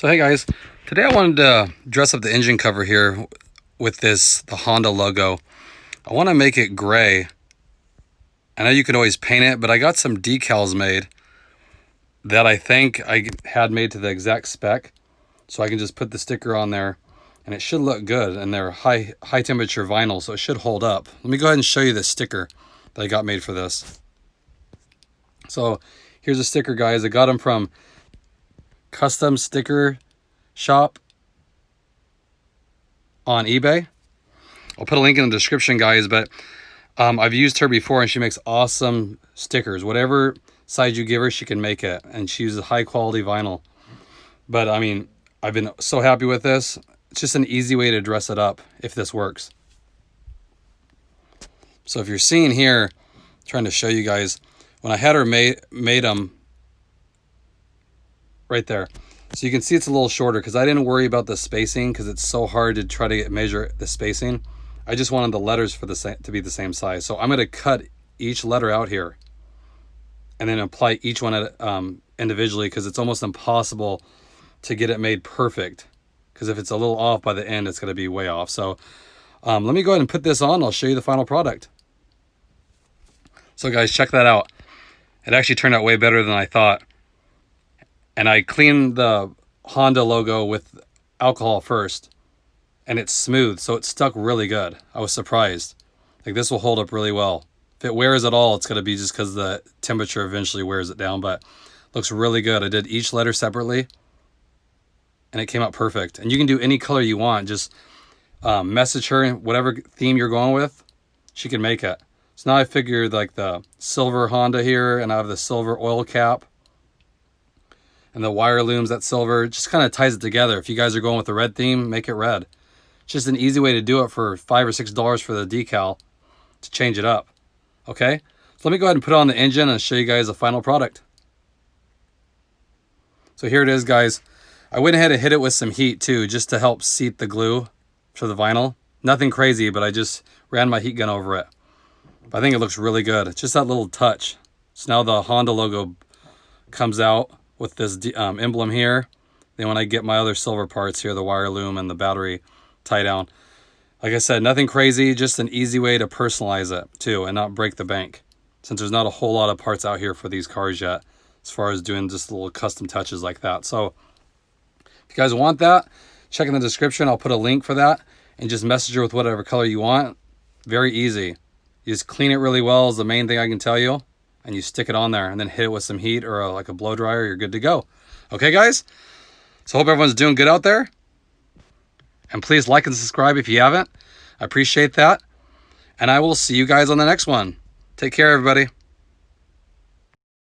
So hey guys, today I wanted to dress up the engine cover here with the Honda logo. I want to make it gray. I know you can always paint it, but I got some decals made that I think I had made to the exact spec. So I can just put the sticker on there and it should look good, and they're high temperature vinyl, so it should hold up. Let me go ahead and show you the sticker that I got made for this. So here's a sticker, guys. I got them from customstickers.shop on eBay. I'll put a link in the description, guys, but I've used her before and she makes awesome stickers. Whatever size you give her, she can make it, and she uses high quality vinyl. But I mean, I've been so happy with this. It's just an easy way to dress it up if this works. So if you're seeing here, trying to show you guys, when I had her made them right there, so you can see it's a little shorter because I didn't worry about the spacing because it's so hard to try to measure the spacing. I just wanted the letters for to be the same size. So I'm going to cut each letter out here and then apply each one individually, because it's almost impossible to get it made perfect, because if it's a little off by the end, it's going to be way off. So let me go ahead and put this on. I'll show you the final product. So guys, check that out. It actually turned out way better than I thought. And I cleaned the Honda logo with alcohol first, and it's smooth, so it stuck really good. I was surprised. Like, this will hold up really well. If it wears at all, it's going to be just because the temperature eventually wears it down, but looks really good. I did each letter separately, and it came out perfect. And you can do any color you want. Just message her, whatever theme you're going with, she can make it. So now I figured, like, the silver Honda here, and I have the silver oil cap, and the wire looms, that silver, just kind of ties it together. If you guys are going with the red theme, make it red. It's just an easy way to do it for $5 or $6 for the decal to change it up. Okay, so let me go ahead and put it on the engine and show you guys the final product. So here it is, guys. I went ahead and hit it with some heat too, just to help seat the glue for the vinyl. Nothing crazy, but I just ran my heat gun over it. But I think it looks really good. It's just that little touch. So now the Honda logo comes out with this emblem here. Then when I get my other silver parts here, the wire loom and the battery tie down, like I said, nothing crazy, just an easy way to personalize it too and not break the bank, since there's not a whole lot of parts out here for these cars yet as far as doing just little custom touches like that. So if you guys want that, check in the description. I'll put a link for that, and just message her with whatever color you want. Very easy. You just clean it really well is the main thing I can tell you, and you stick it on there and then hit it with some heat or like a blow dryer. You're good to go. Okay, guys? So hope everyone's doing good out there. And please like and subscribe if you haven't. I appreciate that. And I will see you guys on the next one. Take care, everybody.